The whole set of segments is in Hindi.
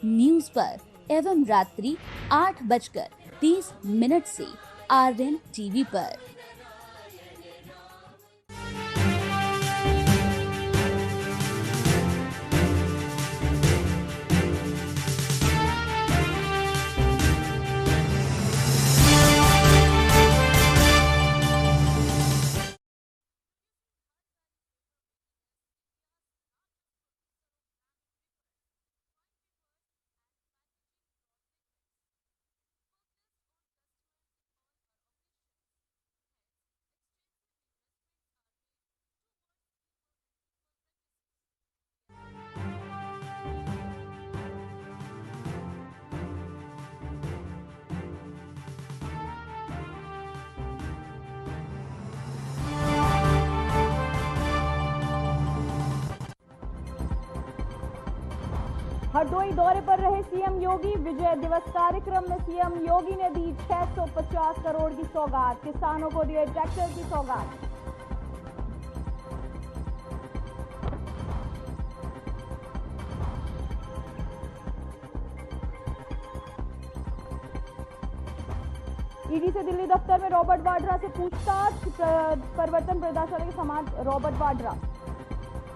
न्यूज पर एवं रात्रि 8:30 से आर्यन टीवी पर। हरदोई दौरे पर रहे सीएम योगी। विजय दिवस कार्यक्रम में सीएम योगी ने दी 650 करोड़ की सौगात, किसानों को दिए ट्रैक्टर की सौगात। ईडी से दिल्ली दफ्तर में रॉबर्ट वाड्रा से पूछताछ, परिवर्तन प्रदर्शनी के समाज रॉबर्ट वाड्रा।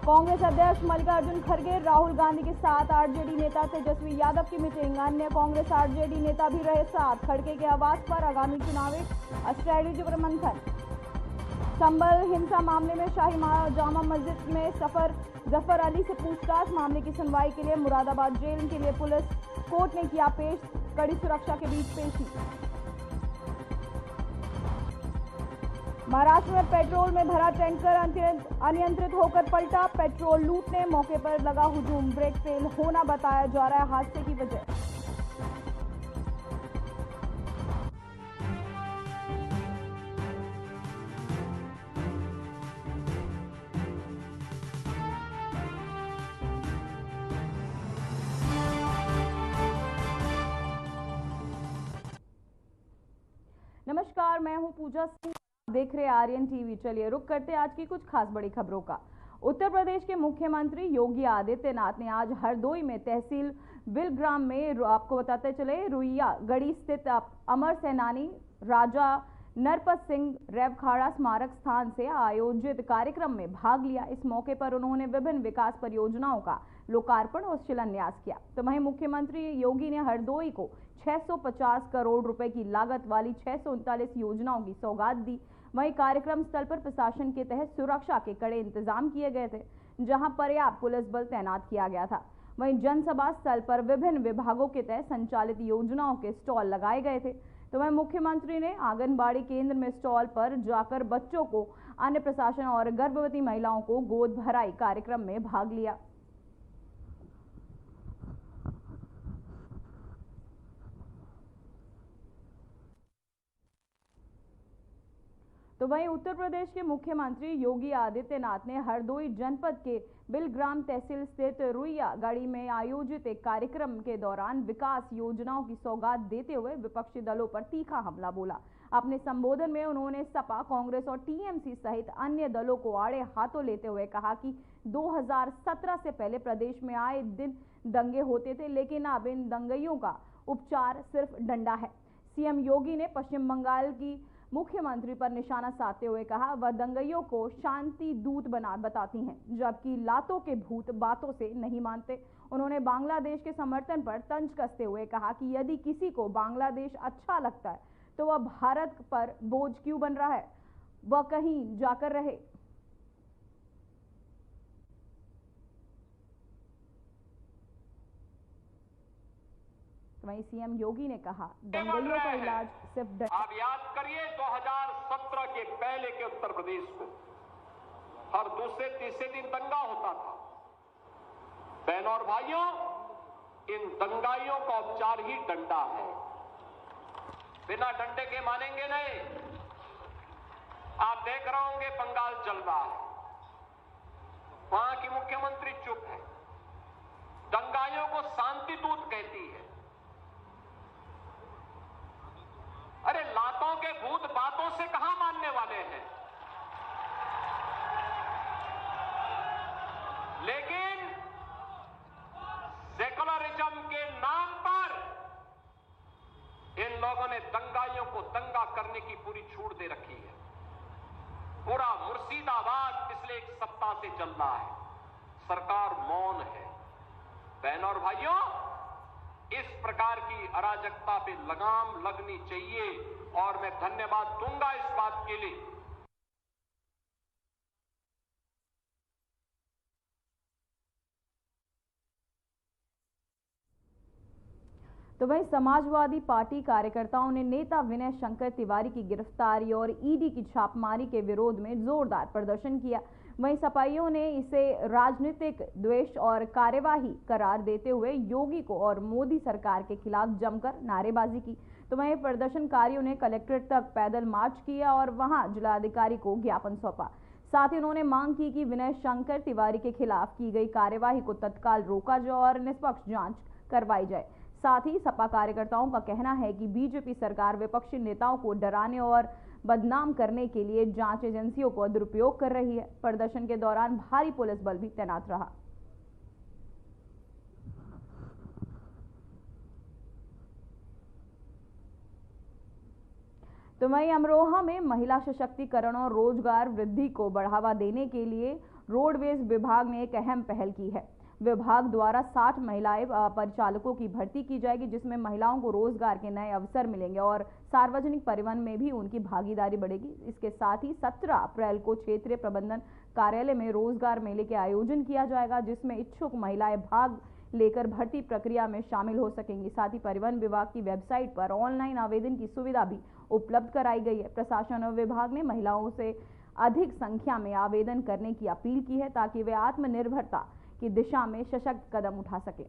कांग्रेस अध्यक्ष मल्लिकार्जुन खड़गे राहुल गांधी के साथ आरजेडी नेता तेजस्वी यादव की मीटिंग। अन्य कांग्रेस आरजेडी नेता भी रहे साथ। खड़गे के आवास पर आगामी चुनावी स्ट्रेटेजी पर मंथन। संभल हिंसा मामले में शाही जामा मस्जिद में जफर अली से पूछताछ, मामले की सुनवाई के लिए मुरादाबाद जेल के लिए पुलिस कोर्ट ने किया पेश। कड़ी सुरक्षा के बीच पेशी। महाराष्ट्र में पेट्रोल में भरा टैंकर अनियंत्रित होकर पलटा। पेट्रोल लूटने मौके पर लगा हुजूम, ब्रेक फेल होना बताया जा रहा है हादसे की वजह। नमस्कार, मैं हूं पूजा सिंह, देख रहे आर्यन टीवी। चलिए रुक करते हैं आज की कुछ खास बड़ी खबरों का। उत्तर प्रदेश के मुख्यमंत्री योगी आदित्यनाथ ने आज हरदोई में तहसील बिलग्राम में, आपको बताते चले, रुइया गढ़ी स्थित अमर सेनानी राजा नरपत सिंह रेवखाड़ा स्मारक स्थान से आयोजित कार्यक्रम में भाग लिया। इस मौके पर उन्होंने विभिन्न विकास परियोजनाओं का लोकार्पण और शिलान्यास किया। तो वहीं मुख्यमंत्री योगी ने हरदोई को 650 करोड़ रुपए की लागत वाली 639 योजनाओं की सौगात दी। वहीं कार्यक्रम स्थल पर प्रशासन के तहत सुरक्षा के कड़े इंतजाम किए गए थे, जहां पर्याप्त पुलिस बल तैनात किया गया था। वहीं जनसभा स्थल पर विभिन्न विभागों के तहत संचालित योजनाओं के स्टॉल लगाए गए थे। तो वहीं मुख्यमंत्री ने आंगनबाड़ी केंद्र में स्टॉल पर जाकर बच्चों को, अन्य प्रशासन और गर्भवती महिलाओं को गोद भराई कार्यक्रम में भाग लिया। तो वहीं उत्तर प्रदेश के मुख्यमंत्री योगी आदित्यनाथ ने हरदोई जनपद के बिलग्राम तहसील स्थित रुइया गढ़ी में आयोजित एक कार्यक्रम के दौरान विकास योजनाओं की सौगात देते हुए विपक्षी दलों पर तीखा हमला बोला। अपने संबोधन में उन्होंने सपा, कांग्रेस और टीएमसी सहित अन्य दलों को आड़े हाथों लेते हुए कहा कि 2017 से पहले प्रदेश में आए दिन दंगे होते थे, लेकिन अब इन दंगइयों का उपचार सिर्फ डंडा है। सीएम योगी ने पश्चिम बंगाल की मुख्यमंत्री पर निशाना साधते हुए कहा, वह दंगइयों को शांति दूत बताती हैं, जबकि लातों के भूत बातों से नहीं मानते। उन्होंने बांग्लादेश के समर्थन पर तंज कसते हुए कहा कि यदि किसी को बांग्लादेश अच्छा लगता है तो वह भारत पर बोझ क्यों बन रहा है, वह कहीं जाकर रहे। वहीं सीएम योगी ने कहा, दंगइयों का इलाज सिर्फ आप याद करिए 2017 के पहले के उत्तर प्रदेश को हर दूसरे तीसरे दिन दंगा होता था। बहनों और भाइयों, इन दंगाइयों का उपचार ही डंडा है। बिना डंडे के मानेंगे नहीं। आप देख रहे होंगे बंगाल जल रहा है, वहां की मुख्यमंत्री चुप है, दंगाइयों को शांति दूत कहती है। अरे लातों के भूत बातों से कहां मानने वाले हैं। लेकिन सेकुलरिज्म के दंगा करने की पूरी छूट दे रखी है। पूरा मुर्शिदाबाद पिछले एक सप्ताह से चल रहा है, सरकार मौन है। बहनों और भाइयों, इस प्रकार की अराजकता पे लगाम लगनी चाहिए और मैं धन्यवाद दूंगा इस बात के लिए। तो वहीं समाजवादी पार्टी कार्यकर्ताओं ने नेता विनय शंकर तिवारी की गिरफ्तारी और ईडी की छापेमारी के विरोध में जोरदार प्रदर्शन किया। वहीं सपाइयों ने इसे राजनीतिक द्वेष और कार्यवाही करार देते हुए योगी को और मोदी सरकार के खिलाफ जमकर नारेबाजी की। तो वहीं प्रदर्शनकारियों ने कलेक्ट्रेट तक पैदल मार्च किया और वहां जिलाधिकारी को ज्ञापन सौंपा। साथ ही उन्होंने मांग की कि विनय शंकर तिवारी के खिलाफ की गई कार्यवाही को तत्काल रोका जाए और निष्पक्ष जांच करवाई जाए। साथ ही सपा कार्यकर्ताओं का कहना है कि बीजेपी सरकार विपक्षी नेताओं को डराने और बदनाम करने के लिए जांच एजेंसियों को दुरुपयोग कर रही है। प्रदर्शन के दौरान भारी पुलिस बल भी तैनात रहा। तो वहीं अमरोहा में महिला सशक्तिकरण और रोजगार वृद्धि को बढ़ावा देने के लिए रोडवेज विभाग ने एक अहम पहल की है। विभाग द्वारा 60 महिलाएं परिचालकों की भर्ती की जाएगी, जिसमें महिलाओं को रोजगार के नए अवसर मिलेंगे और सार्वजनिक परिवहन में भी उनकी भागीदारी बढ़ेगी। इसके साथ ही 17 अप्रैल को क्षेत्रीय प्रबंधन कार्यालय में रोजगार मेले के आयोजन किया जाएगा, जिसमें इच्छुक महिलाएं भाग लेकर भर्ती प्रक्रिया में शामिल हो सकेंगी। साथ ही परिवहन विभाग की वेबसाइट पर ऑनलाइन आवेदन की सुविधा भी उपलब्ध कराई गई है। प्रशासन और विभाग ने महिलाओं से अधिक संख्या में आवेदन करने की अपील की है, ताकि वे आत्मनिर्भरता की दिशा में सशक्त कदम उठा सके।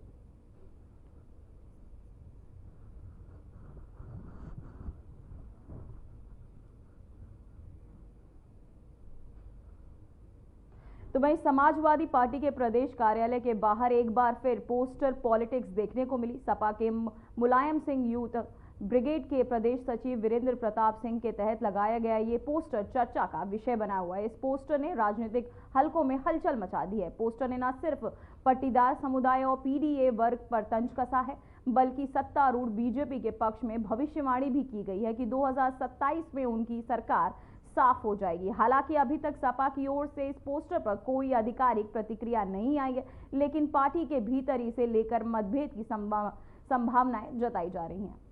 तो वहीं समाजवादी पार्टी के प्रदेश कार्यालय के बाहर एक बार फिर पोस्टर पॉलिटिक्स देखने को मिली। सपा के मुलायम सिंह यूथ ब्रिगेड के प्रदेश सचिव वीरेंद्र प्रताप सिंह के तहत लगाया गया ये पोस्टर चर्चा का विषय बना हुआ है। इस पोस्टर ने राजनीतिक हलकों में हलचल मचा दी है। पोस्टर ने न सिर्फ पट्टीदार समुदाय और पीडीए वर्ग पर तंज कसा है, बल्कि सत्तारूढ़ बीजेपी के पक्ष में भविष्यवाणी भी की गई है कि 2027 में उनकी सरकार साफ हो जाएगी। हालांकि अभी तक सपा की ओर से इस पोस्टर पर कोई आधिकारिक प्रतिक्रिया नहीं आई है, लेकिन पार्टी के भीतर इसे लेकर मतभेद की संभावनाएं जताई जा रही हैं।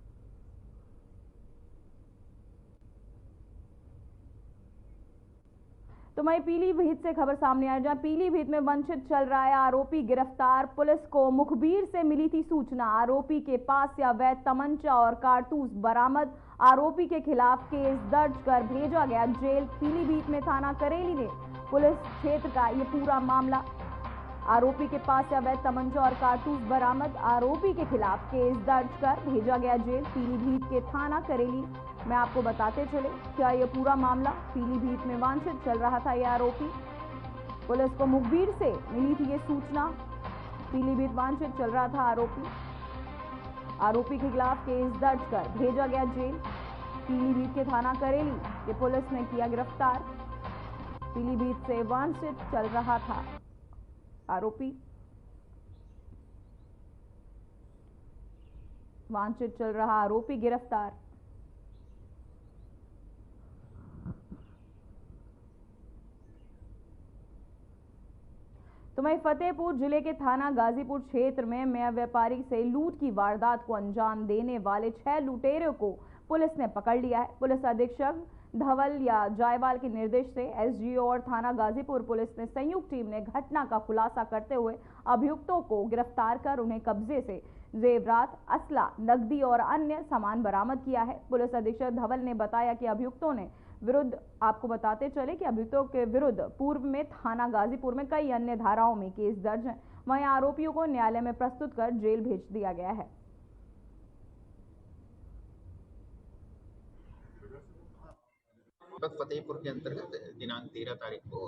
तो वहीं पीलीभीत से खबर सामने आई, जहां पीलीभीत में वंचित चल रहा है आरोपी गिरफ्तार। पुलिस को मुखबिर से मिली थी सूचना, आरोपी के पास से अवैध तमंचा और कारतूस बरामद। आरोपी के खिलाफ केस दर्ज कर भेजा गया जेल। पीलीभीत में थाना करेली ने पुलिस क्षेत्र का ये पूरा मामला। आरोपी के पास से अवैध तमंचा और कारतूस बरामद। आरोपी के खिलाफ केस दर्ज कर भेजा गया जेल। पीलीभीत के थाना करेली में आपको बताते चले क्या ये पूरा मामला पीलीभीत में वांछित चल रहा था। ये आरोपी, पुलिस को मुखबिर से मिली थी ये सूचना, पीलीभीत वांछित चल रहा था आरोपी। आरोपी के खिलाफ केस दर्ज कर भेजा गया जेल। पीलीभीत के थाना करेली ये पुलिस ने किया गिरफ्तार। पीलीभीत से वांछित चल रहा था आरोपी, वांछित चल रहा आरोपी गिरफ्तार। तो वहीं फतेहपुर जिले के थाना गाजीपुर क्षेत्र में मेयर व्यापारी से लूट की वारदात को अंजाम देने वाले 6 लुटेरों को पुलिस ने पकड़ लिया है। पुलिस अधीक्षक धवल या जायवाल के निर्देश से एसडीओ और थाना गाजीपुर पुलिस ने संयुक्त टीम ने घटना का खुलासा करते हुए अभियुक्तों को गिरफ्तार कर उन्हें कब्जे से जेवरात, असला, नकदी और अन्य सामान बरामद किया है। पुलिस अधीक्षक धवल ने बताया कि अभियुक्तों ने विरुद्ध, आपको बताते चले कि अभियुक्तों के विरुद्ध पूर्व में थाना गाजीपुर में कई अन्य धाराओं में केस दर्ज है। वहीं आरोपियों को न्यायालय में प्रस्तुत कर जेल भेज दिया गया है। फतेहपुर के अंतर्गत दिनांक 13 तारीख को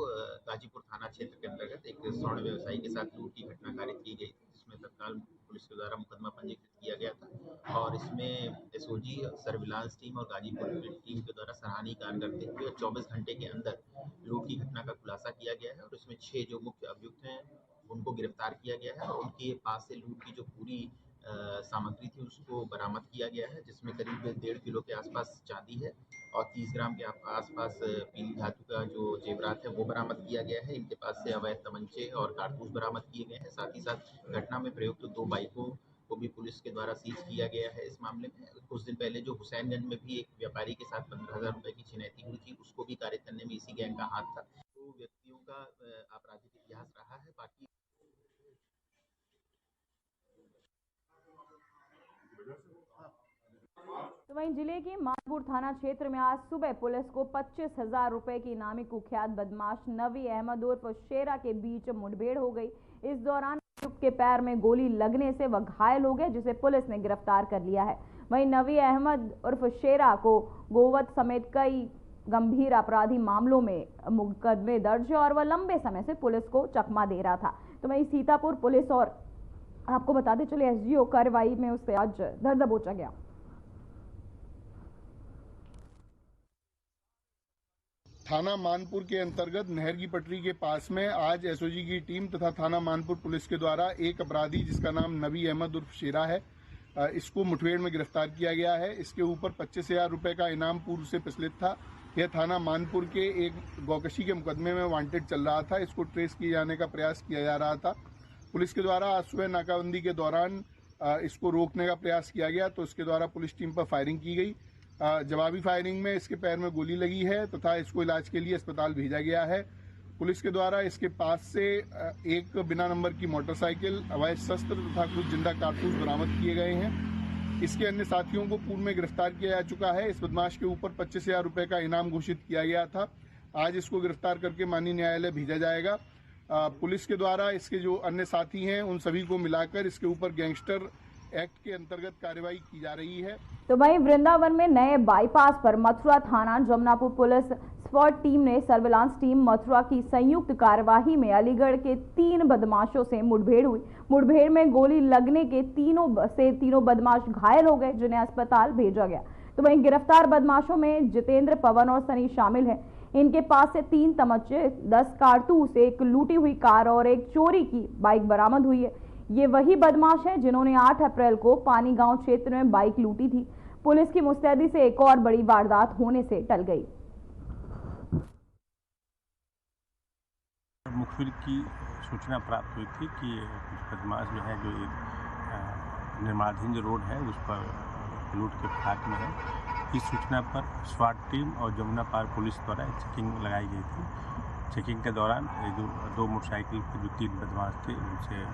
गाजीपुर थाना क्षेत्र के अंतर्गत एक स्वर्ण व्यवसायी के साथ लूट की घटना कारित की गई थी, जिसमें तत्काल पुलिस के द्वारा मुकदमा पंजीकृत किया गया था और इसमें एसओजी, सर्विलांस टीम और गाजीपुर टीम के द्वारा सराहनीय कार्य करते हुए 24 घंटे के अंदर लूट की घटना का खुलासा किया गया है और इसमें 6 जो मुख्य अभियुक्त हैं उनको गिरफ्तार किया गया है और उनके पास से लूट की जो पूरी सामग्री थी उसको बरामद किया गया है, जिसमें करीब 1.5 किलो के आसपास चांदी है और 30 ग्राम के आसपास पीली धातु का जो जेवरात है वो बरामद किया गया है। इनके पास से अवैध तमंचे और कारतूस बरामद किए गए हैं। साथ ही साथ घटना में प्रयुक्त 2 बाइकों को भी पुलिस के द्वारा सीज किया गया है। इस मामले में कुछ दिन पहले जो हुसैनगंज में भी एक व्यापारी के साथ 15,000 रुपए की छिनैती हुई थी, उसको भी कारित करने में इसी गैंग का हाथ था। तो व्यक्तियों का आपराधिक इतिहास रहा है। बाकी तो वहीं जिले के मानपुर थाना क्षेत्र में आज सुबह पुलिस को 25,000 रुपए की इनामी कुख्यात बदमाश नवी अहमद उर्फ शेरा के बीच मुठभेड़ हो गई। इस दौरान अभियुक्त के पैर में गोली लगने से वह घायल हो गया, जिसे पुलिस ने गिरफ्तार कर लिया है। वहीं नवी अहमद उर्फ शेरा को गोवध समेत कई गंभीर आपराधिक मामलों में मुकदमे दर्ज है और वह लंबे समय से पुलिस को चकमा दे रहा था। तो वहीं सीतापुर पुलिस और आपको बताते चले एसडीओ कार्रवाई में उससे आज धर दबोचा गया। थाना मानपुर के अंतर्गत नहर की पटरी के पास में आज एसओजी की टीम तथा थाना मानपुर पुलिस के द्वारा एक अपराधी जिसका नाम नवी अहमद उर्फ शेरा है, इसको मुठभेड़ में गिरफ्तार किया गया है। इसके ऊपर 25,000 रुपए का इनाम पूर्व से प्रचलित था। यह थाना मानपुर के एक गौकशी के मुकदमे में वांटेड चल रहा था। इसको ट्रेस किए जाने का प्रयास किया जा रहा था। पुलिस के द्वारा आज सुबह नाकाबंदी के दौरान इसको रोकने का प्रयास किया गया, तो इसके द्वारा पुलिस टीम पर फायरिंग की गई। जवाबी फायरिंग में इसके पैर में गोली लगी है तथा इसको इलाज के लिए अस्पताल भेजा गया है। पुलिस के द्वारा इसके पास से एक बिना नंबर की मोटरसाइकिल, अवैध शस्त्र तथा कुछ जिंदा कारतूस बरामद किए गए हैं। इसके अन्य साथियों को पूर्व में गिरफ्तार किया जा चुका है। इस बदमाश के ऊपर 25,000 रुपए का इनाम घोषित किया गया था। आज इसको गिरफ्तार करके माननीय न्यायालय भेजा जाएगा। पुलिस के द्वारा इसके जो अन्य साथी हैं उन सभी को मिलाकर इसके ऊपर गैंगस्टर एक्ट के अंतर्गत कार्रवाई की जा रही है। तो वहीं वृंदावन में नए बाईपास पर मथुरा थाना जमुनापुर पुलिस स्क्वाड टीम ने सर्विलांस टीम मथुरा की संयुक्त कार्यवाही में अलीगढ़ के 3 बदमाशों से मुठभेड़ हुई। मुठभेड़ में गोली लगने के तीनों बदमाश घायल हो गए, जिन्हें अस्पताल भेजा गया। तो वहीं गिरफ्तार बदमाशों में जितेंद्र, पवन और सनी शामिल है। इनके पास से 3 तमंचे, 10 कारतूस, एक लूटी हुई कार और एक चोरी की बाइक बरामद हुई है। ये वही बदमाश हैं जिन्होंने 8 अप्रैल को पानी गांव क्षेत्र में बाइक लूटी थी। पुलिस की मुस्तैदी से एक और बड़ी वारदात होने से टल गई। मुखबिर की सूचना प्राप्त हुई थी कि कुछ बदमाश जो है, जो एक निर्माणाधीन जो रोड है उस पर लूट के फिराक में है। इस सूचना पर स्वाट टीम और जमुना पार पुलिस द्वारा चेकिंग लगाई गई थी। चेकिंग के दौरान दो मोटरसाइकिल के जो 3 बदमाश थे उनसे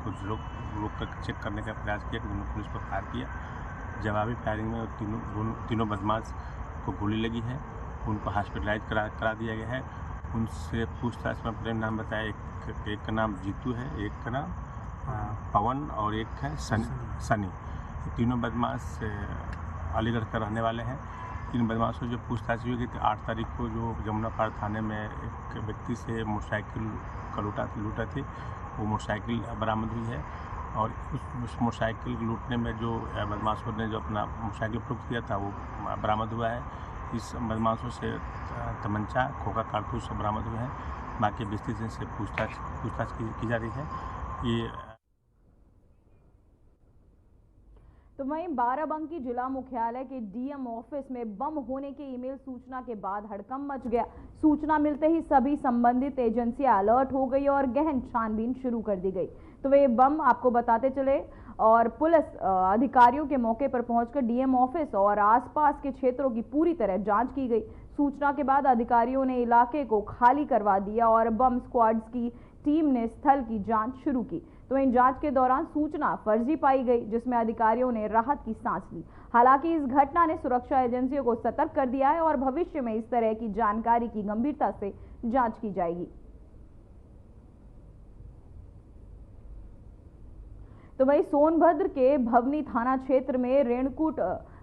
कुछ रोक कर चेक करने का प्रयास किया, उन्होंने पुलिस पर फायर किया। जवाबी फायरिंग में तीनों बदमाश को गोली लगी है। उनको हॉस्पिटलाइज करा दिया गया है। उनसे पूछताछ में अपने नाम बताया। एक का नाम जीतू है, एक का नाम पवन और एक है सनी। तीनों बदमाश अलीगढ़ का रहने वाले हैं। इन बदमाशों जो पूछताछ हुई गई थी 8 तारीख को, जो जमुना पार थाने में एक व्यक्ति से मोटरसाइकिल का लूटा थी, वो मोटरसाइकिल बरामद हुई है। और उस मोटरसाइकिल लूटने में जो बदमाशों ने जो अपना मोटरसाइकिल फरोख्त किया था वो बरामद हुआ है। इस बदमाशों से तमंचा, खोखा, कारतूस बरामद हुए हैं। बाकी विस्तृत से पूछताछ की जा रही है। ये तो वहीं बाराबंकी जिला मुख्यालय के डीएम ऑफिस में बम होने के ईमेल सूचना के बाद हड़कंप मच गया। सूचना मिलते ही सभी संबंधित एजेंसियां अलर्ट हो गई और गहन छानबीन शुरू कर दी गई। तो वे बम आपको बताते चले और पुलिस अधिकारियों के मौके पर पहुंचकर डीएम ऑफिस और आसपास के क्षेत्रों की पूरी तरह जांच की गई। सूचना के बाद अधिकारियों ने इलाके को खाली करवा दिया और बम स्क्वाड्स की टीम ने स्थल की जांच शुरू की। तो इन जांच के दौरान सूचना फर्जी पाई गई, जिसमें अधिकारियों ने राहत की सांस ली। हालांकि इस घटना ने सुरक्षा एजेंसियों को सतर्क कर दिया है और भविष्य में इस तरह की जानकारी की गंभीरता से जांच की जाएगी। तो वहीं सोनभद्र के भवनी थाना क्षेत्र में रेणुकूट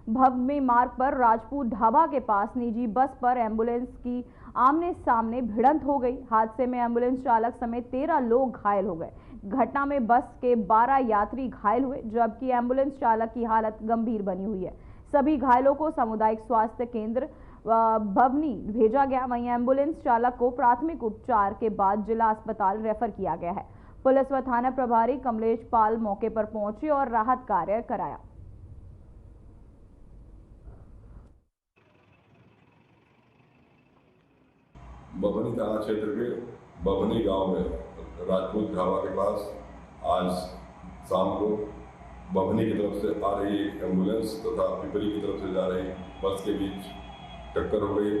भवनी मार्ग पर राजपूत ढाबा के पास निजी बस पर एम्बुलेंस की आमने सामने भिड़ंत हो गई। हादसे में एम्बुलेंस चालक समेत 13 लोग घायल हो गए। घटना में बस के 12 यात्री घायल हुए, जबकि एम्बुलेंस चालक की हालत गंभीर बनी हुई है। सभी घायलों को सामुदायिक स्वास्थ्य केंद्र भवनी भेजा गया। वहीं एम्बुलेंस चालक को प्राथमिक उपचार के बाद जिला अस्पताल रेफर किया गया है। पुलिस व थाना प्रभारी कमलेश पाल मौके पर पहुंचे और राहत कार्य कराया। बभनी थाना क्षेत्र के बभनी गांव में राजपूत ढाबा के पास आज शाम को बभनी की तरफ से आ रही एम्बुलेंस तथा पिपरी की तरफ से जा रही बस के बीच टक्कर हो गई,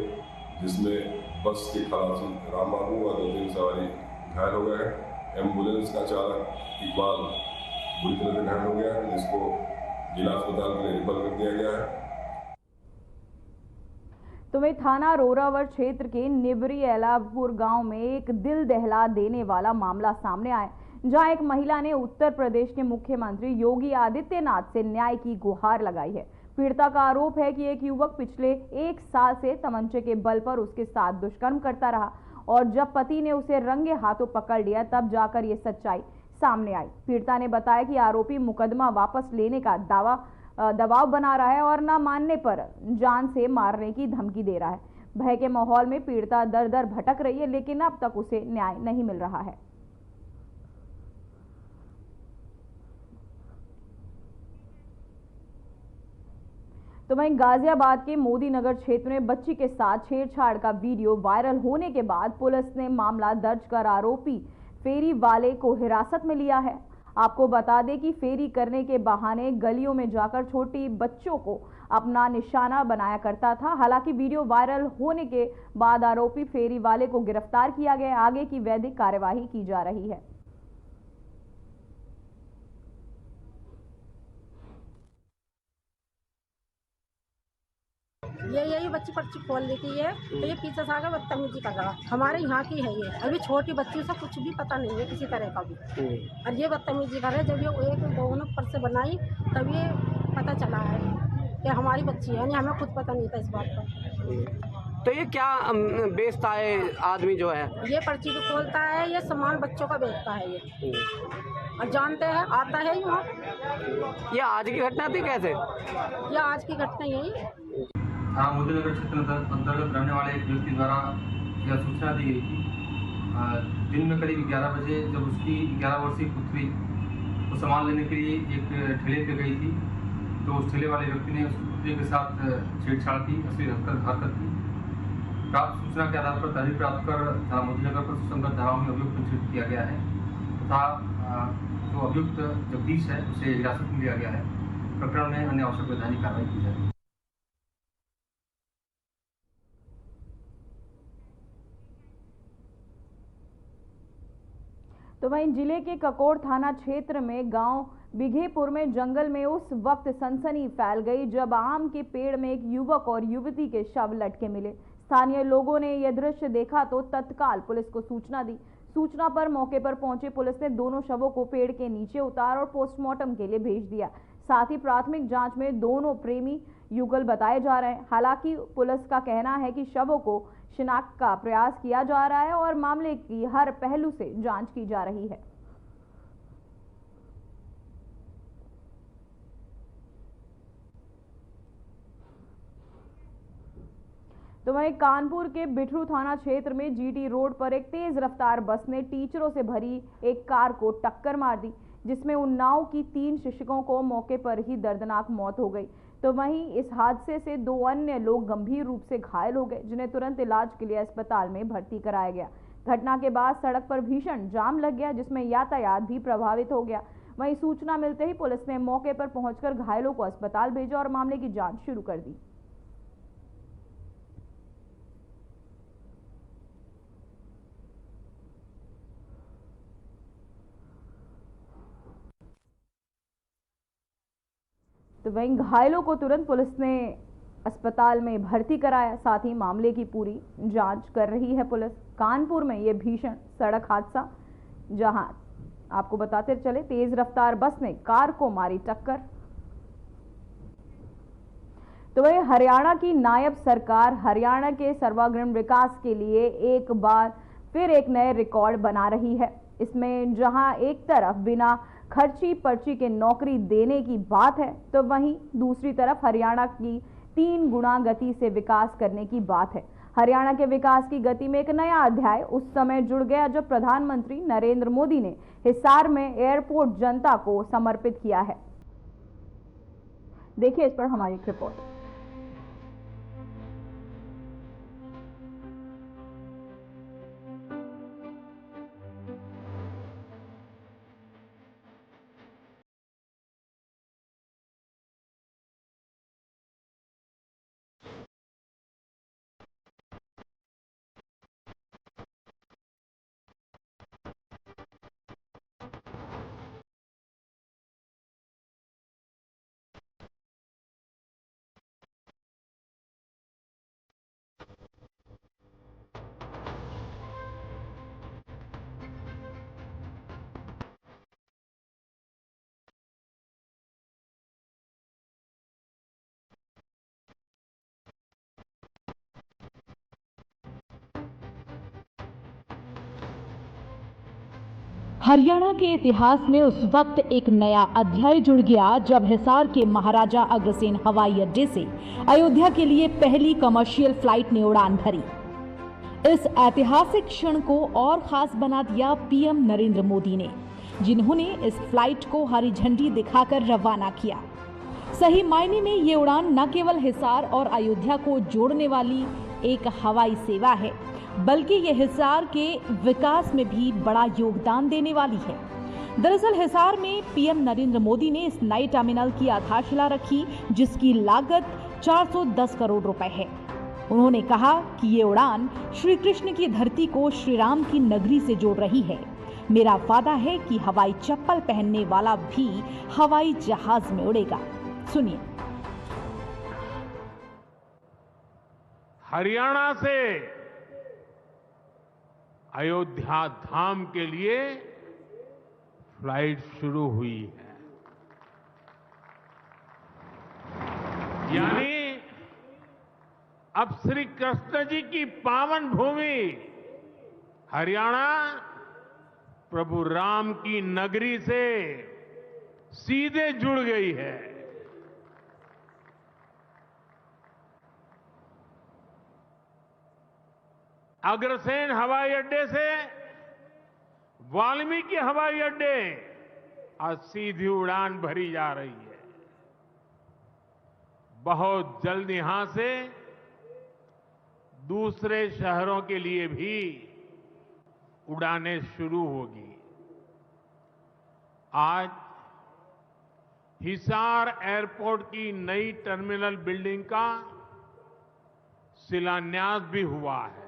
जिसमें बस के खलासी राम बाबू व 2-3 सवारी घायल हो गए हैं। एम्बुलेंस का चालक इकबाल बुरी तरह से घायल हो गया है, जिसको जिला अस्पताल के लिए रिफर कर दिया गया है। तो वहीं थाना रोरावर क्षेत्र के निबरी एलापुर गांव में एक दिल दहला देने वाला मामला सामने आया, जहां एक महिला ने उत्तर प्रदेश के मुख्यमंत्री योगी आदित्यनाथ से न्याय की गुहार लगाई है। पीड़िता का आरोप है कि एक युवक पिछले 1 साल से तमंचे के बल पर उसके साथ दुष्कर्म करता रहा और जब पति ने उसे रंगे हाथों पकड़ लिया तब जाकर ये सच्चाई सामने आई। पीड़िता ने बताया कि आरोपी मुकदमा वापस लेने का दबाव बना रहा है और न मानने पर जान से मारने की धमकी दे रहा है। भय के माहौल में पीड़िता दर दर भटक रही है, लेकिन अब तक उसे न्याय नहीं मिल रहा है। तो वहीं गाजियाबाद के मोदी नगर क्षेत्र में बच्ची के साथ छेड़छाड़ का वीडियो वायरल होने के बाद पुलिस ने मामला दर्ज कर आरोपी फेरी वाले को हिरासत में लिया है। आपको बता दें कि फेरी करने के बहाने गलियों में जाकर छोटी बच्चों को अपना निशाना बनाया करता था। हालांकि वीडियो वायरल होने के बाद आरोपी फेरी वाले को गिरफ्तार किया गया। आगे की वैधिक कार्यवाही की जा रही है। यही बच्ची पर्ची खोल देती है तो ये पीछे से आकर बदतमीजी कर रहा। हमारे यहाँ की है ये, अभी छोटी बच्ची से कुछ भी पता नहीं है किसी तरह का भी, और ये बदतमीजी कर रहे। जब ये एक दोनों पर से बनाई तब ये पता चला है कि हमारी बच्ची है, नहीं हमें खुद पता नहीं था इस बात का। तो ये क्या बेचता है आदमी जो है? ये पर्ची भी खोलता है, ये सामान बच्चों का बेचता है ये, और जानते हैं आता है ही वहाँ। ये आज की घटना थी कैसे? ये आज की घटना यही। थाना मोदी नगर क्षेत्र अंतर्गत रहने वाले एक व्यक्ति द्वारा यह सूचना दी गई थी। दिन में करीब 11 बजे जब उसकी 11 वर्षीय पुत्री वो सामान लेने के लिए एक ठेले पे गई थी, तो उस ठेले वाले व्यक्ति ने उस पुत्री के साथ छेड़छाड़ की, अश्लील हरकत की। प्राप्त सूचना के आधार पर तहरीर प्राप्त कर थाना मोदी नगर पर सुसंगत धाराओं में अभियुक्त पंजीकृत किया गया है तथा जो अभियुक्त जगदीश है उसे हिरासत में लिया गया है। प्रकरण में अन्य आवश्यक वैधानिक कार्रवाई की जाएगी। तो वहीं जिले के ककोड़ थाना क्षेत्र में गांव बिघेपुर में जंगल में उस वक्त सनसनी फैल गई जब आम के पेड़ में एक युवक और युवती के शव लटके मिले। स्थानीय लोगों ने यह दृश्य देखा तो तत्काल पुलिस को सूचना दी। सूचना पर मौके पर पहुंचे पुलिस ने दोनों शवों को पेड़ के नीचे उतार और पोस्टमार्टम के लिए भेज दिया। साथ ही प्राथमिक जांच में दोनों प्रेमी युगल बताए जा रहे हैं। हालांकि पुलिस का कहना है कि शवों को शिनाख्त का प्रयास किया जा रहा है और मामले की हर पहलू से जांच की जा रही है। तो वहीं कानपुर के बिठरू थाना क्षेत्र में जीटी रोड पर एक तेज रफ्तार बस ने टीचरों से भरी एक कार को टक्कर मार दी, जिसमें उन्नाव की 3 शिक्षकों को मौके पर ही दर्दनाक मौत हो गई। तो वहीं इस हादसे से 2 अन्य लोग गंभीर रूप से घायल हो गए, जिन्हें तुरंत इलाज के लिए अस्पताल में भर्ती कराया गया। घटना के बाद सड़क पर भीषण जाम लग गया, जिसमें यातायात भी प्रभावित हो गया। वहीं सूचना मिलते ही पुलिस ने मौके पर पहुंचकर घायलों को अस्पताल भेजा और मामले की जांच शुरू कर दी। तो वहीं घायलों को तुरंत पुलिस ने अस्पताल में भर्ती कराया। साथ ही मामले की पूरी जांच कर रही है पुलिस। कानपुर में यह भीषण सड़क हादसा, जहां आपको बताते चले तेज रफ्तार बस ने कार को मारी टक्कर। तो वही हरियाणा की नायब सरकार हरियाणा के सर्वांगीण विकास के लिए एक बार फिर एक नए रिकॉर्ड बना रही है। इसमें जहां एक तरफ बिना खर्ची पर्ची के नौकरी देने की बात है, तो वहीं दूसरी तरफ हरियाणा की 3 गुना गति से विकास करने की बात है। हरियाणा के विकास की गति में एक नया अध्याय उस समय जुड़ गया जब प्रधानमंत्री नरेंद्र मोदी ने हिसार में एयरपोर्ट जनता को समर्पित किया है। देखिए इस पर हमारी रिपोर्ट। हरियाणा के इतिहास में उस वक्त एक नया अध्याय जुड़ गया जब हिसार के महाराजा अग्रसेन हवाई अड्डे से अयोध्या के लिए पहली कमर्शियल फ्लाइट ने उड़ान भरी। इस ऐतिहासिक क्षण को और खास बना दिया पीएम नरेंद्र मोदी ने, जिन्होंने इस फ्लाइट को हरी झंडी दिखाकर रवाना किया। सही मायने में ये उड़ान न केवल हिसार और अयोध्या को जोड़ने वाली एक हवाई सेवा है, बल्कि ये हिसार के विकास में भी बड़ा योगदान देने वाली है। दरअसल हिसार में पीएम नरेंद्र मोदी ने इस नए टर्मिनल की आधारशिला रखी, जिसकी लागत 410 करोड़ रुपए है। उन्होंने कहा कि ये उड़ान श्री कृष्ण की धरती को श्री राम की नगरी से जोड़ रही है। मेरा वादा है कि हवाई चप्पल पहनने वाला भी हवाई जहाज में उड़ेगा। सुनिए। हरियाणा से अयोध्या धाम के लिए फ्लाइट शुरू हुई है, यानी अब श्री कृष्ण जी की पावन भूमि हरियाणा प्रभु राम की नगरी से सीधे जुड़ गई है। अग्रसेन हवाई अड्डे से वाल्मीकि हवाई अड्डे आज सीधी उड़ान भरी जा रही है। बहुत जल्द यहां से दूसरे शहरों के लिए भी उड़ानें शुरू होगी। आज हिसार एयरपोर्ट की नई टर्मिनल बिल्डिंग का शिलान्यास भी हुआ है।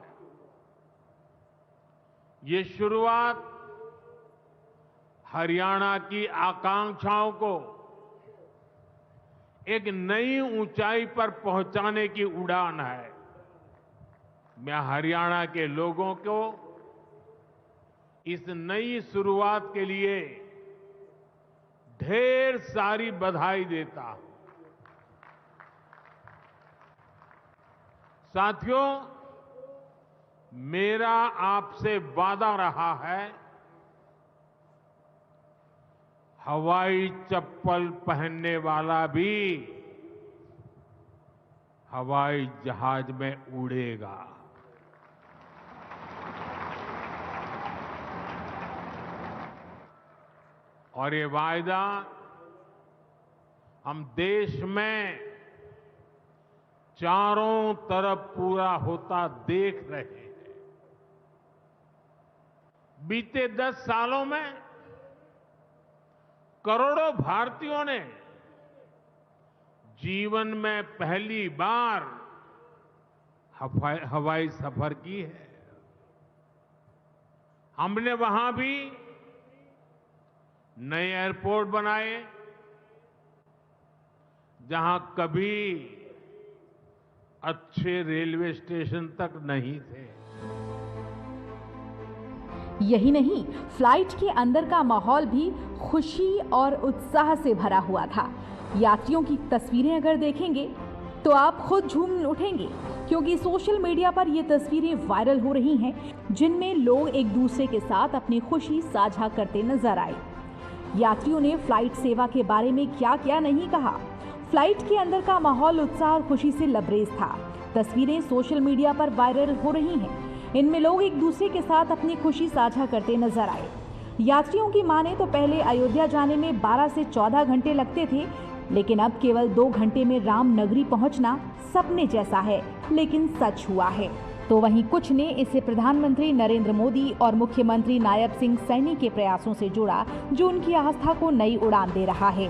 ये शुरुआत हरियाणा की आकांक्षाओं को एक नई ऊंचाई पर पहुंचाने की उड़ान है। मैं हरियाणा के लोगों को इस नई शुरुआत के लिए ढेर सारी बधाई देता हूं। साथियों, मेरा आपसे वादा रहा है, हवाई चप्पल पहनने वाला भी हवाई जहाज में उड़ेगा। और ये वायदा हम देश में चारों तरफ पूरा होता देख रहे हैं। बीते 10 सालों में करोड़ों भारतीयों ने जीवन में पहली बार हवाई सफर की है। हमने वहां भी नए एयरपोर्ट बनाए जहां कभी अच्छे रेलवे स्टेशन तक नहीं थे। यही नहीं, फ्लाइट के अंदर का माहौल भी खुशी और उत्साह से भरा हुआ था। यात्रियों की तस्वीरें अगर देखेंगे तो आप खुद झूम उठेंगे, क्योंकि सोशल मीडिया पर ये तस्वीरें वायरल हो रही हैं, जिनमें लोग एक दूसरे के साथ अपनी खुशी साझा करते नजर आए। यात्रियों ने फ्लाइट सेवा के बारे में क्या क्या नहीं कहा। फ्लाइट के अंदर का माहौल उत्साह और खुशी से लबरेज था। तस्वीरें सोशल मीडिया पर वायरल हो रही हैं। इनमें लोग एक दूसरे के साथ अपनी खुशी साझा करते नजर आए। यात्रियों की माने तो पहले अयोध्या जाने में 12 से 14 घंटे लगते थे, लेकिन अब केवल 2 घंटे में राम नगरी पहुंचना सपने जैसा है, लेकिन सच हुआ है। तो वहीं कुछ ने इसे प्रधानमंत्री नरेंद्र मोदी और मुख्यमंत्री नायब सिंह सैनी के प्रयासों से जोड़ा, जो उनकी आस्था को नई उड़ान दे रहा है।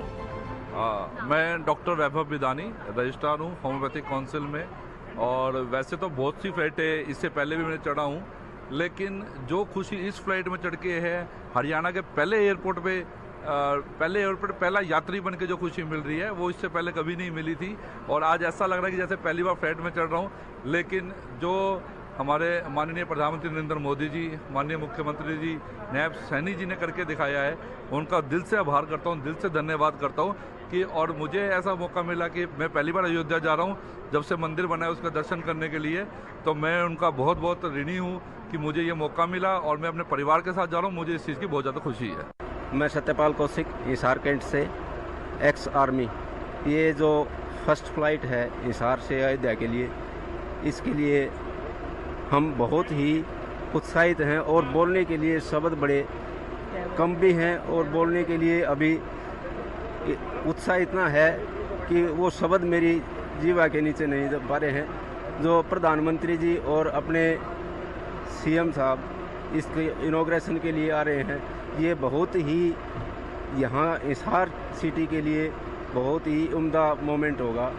मैं डॉक्टर वैभव विदानी, रजिस्ट्रार हूँ होम्योपैथिक काउंसिल में। और वैसे तो बहुत सी फ्लाइटें इससे पहले भी मैं चढ़ा हूँ, लेकिन जो खुशी इस फ्लाइट में चढ़ के है, हरियाणा के पहले एयरपोर्ट पे पहला यात्री बन के जो खुशी मिल रही है, वो इससे पहले कभी नहीं मिली थी। और आज ऐसा लग रहा है कि जैसे पहली बार फ्लाइट में चढ़ रहा हूँ। लेकिन जो हमारे माननीय प्रधानमंत्री नरेंद्र मोदी जी, माननीय मुख्यमंत्री जी, नायब सैनी जी ने करके दिखाया है, उनका दिल से आभार करता हूँ, दिल से धन्यवाद करता हूँ कि और मुझे ऐसा मौका मिला कि मैं पहली बार अयोध्या जा रहा हूँ, जब से मंदिर बना है उसका दर्शन करने के लिए। तो मैं उनका बहुत बहुत ऋणी हूँ कि मुझे ये मौका मिला और मैं अपने परिवार के साथ जा रहा हूँ। मुझे इस चीज़ की बहुत ज़्यादा खुशी है। मैं सत्यपाल कौशिक, हिसार कैंट से, एक्स आर्मी। ये जो फर्स्ट फ्लाइट है हिसार से अयोध्या के लिए, इसके लिए हम बहुत ही उत्साहित हैं और बोलने के लिए शब्द बड़े कम भी हैं और बोलने के लिए अभी उत्साह इतना है कि वो शब्द मेरी जीवा के नीचे नहीं जा पा रहे हैं। जो प्रधानमंत्री जी और अपने सीएम साहब इसके इनॉग्रेशन के लिए आ रहे हैं, ये बहुत ही यहाँ हिसार सिटी के लिए बहुत ही उम्दा मोमेंट होगा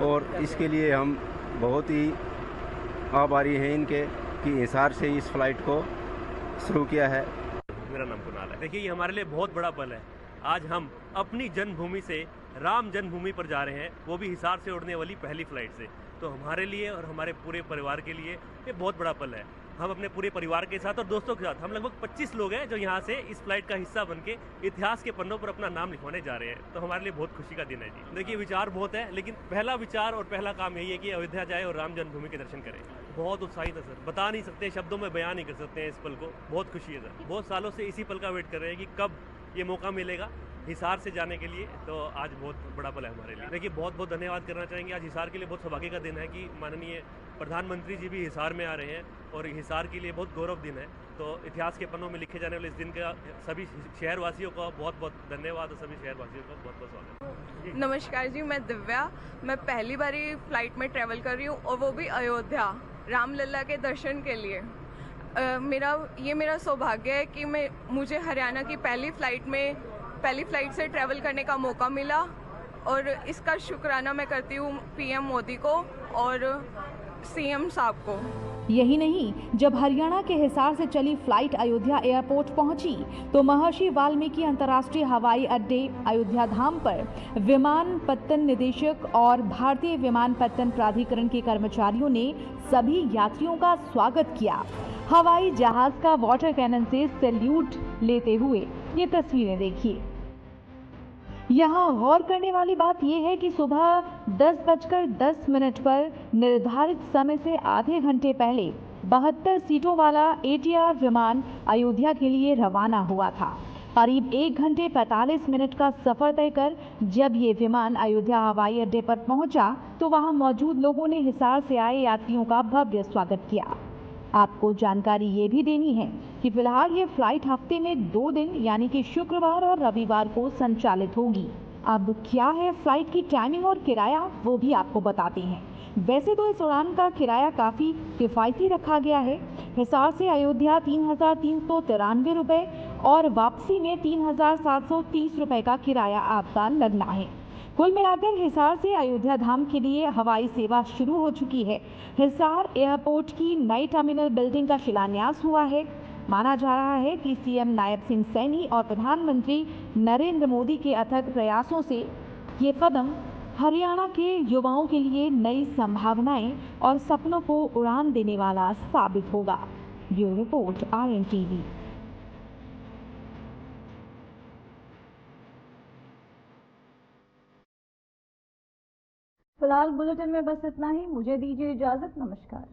और इसके लिए हम बहुत ही आभारी हैं इनके कि हिसार से इस फ्लाइट को शुरू किया है। मेरा नाम कुणाल है। देखिए, ये हमारे लिए बहुत बड़ा पल है। आज हम अपनी जन्मभूमि से राम जन्मभूमि पर जा रहे हैं, वो भी हिसार से उड़ने वाली पहली फ्लाइट से। तो हमारे लिए और हमारे पूरे परिवार के लिए ये बहुत बड़ा पल है। हम अपने पूरे परिवार के साथ और दोस्तों के साथ, हम लगभग 25 लोग हैं जो यहाँ से इस फ्लाइट का हिस्सा बन के इतिहास के पन्नों पर अपना नाम लिखवाने जा रहे हैं। तो हमारे लिए बहुत खुशी का दिन है जी। देखिए, विचार बहुत है, लेकिन पहला विचार और पहला काम यही है कि अयोध्या जाए और राम जन्मभूमि के दर्शन करें। बहुत उत्साहित है सर, बता नहीं सकते, शब्दों में बयान नहीं कर सकते हैं इस पल को। बहुत खुशी है सर, बहुत सालों से इसी पल का वेट कर रहे हैं कि कब ये मौका मिलेगा हिसार से जाने के लिए। तो आज बहुत बड़ा पल है हमारे लिए। देखिए, बहुत बहुत धन्यवाद करना चाहेंगे। आज हिसार के लिए बहुत सौभाग्य का दिन है कि माननीय प्रधानमंत्री जी भी हिसार में आ रहे हैं और हिसार के लिए बहुत गौरव दिन है। तो इतिहास के पन्नों में लिखे जाने वाले इस दिन का सभी शहरवासियों का बहुत बहुत धन्यवाद और सभी शहरवासियों का बहुत बहुत स्वागत। नमस्कार जी, मैं दिव्या। मैं पहली बारी फ्लाइट में ट्रैवल कर रही हूँ और वो भी अयोध्या रामलला के दर्शन के लिए। मेरा सौभाग्य है कि मुझे हरियाणा की पहली फ्लाइट से ट्रैवल करने का मौका मिला और इसका शुक्राना मैं करती हूँ पीएम मोदी को और सीएम साहब को। यही नहीं, जब हरियाणा के हिसार से चली फ्लाइट अयोध्या एयरपोर्ट पहुंची तो महर्षि वाल्मीकि अंतर्राष्ट्रीय हवाई अड्डे अयोध्या धाम पर विमानपत्तन निदेशक और भारतीय विमानपत्तन प्राधिकरण के कर्मचारियों ने सभी यात्रियों का स्वागत किया। हवाई जहाज का वाटर कैनन से सैल्यूट लेते हुए ये तस्वीरें देखिए। यहाँ गौर करने वाली बात यह है कि सुबह 10:10 पर निर्धारित समय से आधे घंटे पहले 72 सीटों वाला ATR विमान अयोध्या के लिए रवाना हुआ था। करीब 1 घंटे 45 मिनट का सफर तय कर जब ये विमान अयोध्या हवाई अड्डे पर पहुंचा तो वहां मौजूद लोगों ने हिसार से आए यात्रियों का भव्य स्वागत किया। आपको जानकारी ये भी देनी है कि फिलहाल ये फ्लाइट हफ्ते में 2 दिन यानी कि शुक्रवार और रविवार को संचालित होगी। अब क्या है फ्लाइट की टाइमिंग और किराया, वो भी आपको बताते हैं। वैसे तो इस उड़ान का किराया काफ़ी किफ़ायती रखा गया है। हिसार से अयोध्या 3,393 रुपये और वापसी में 3,730 रुपये का किराया आपका लगना है। कुल मिलाकर हिसार से अयोध्या धाम के लिए हवाई सेवा शुरू हो चुकी है। हिसार एयरपोर्ट की नई टर्मिनल बिल्डिंग का शिलान्यास हुआ है। माना जा रहा है कि सीएम नायब सिंह सैनी और प्रधानमंत्री नरेंद्र मोदी के अथक प्रयासों से ये कदम हरियाणा के युवाओं के लिए नई संभावनाएं और सपनों को उड़ान देने वाला साबित होगा। Bureau report RNTV। फिलहाल बुलेटिन में बस इतना ही। मुझे दीजिए इजाजत। नमस्कार।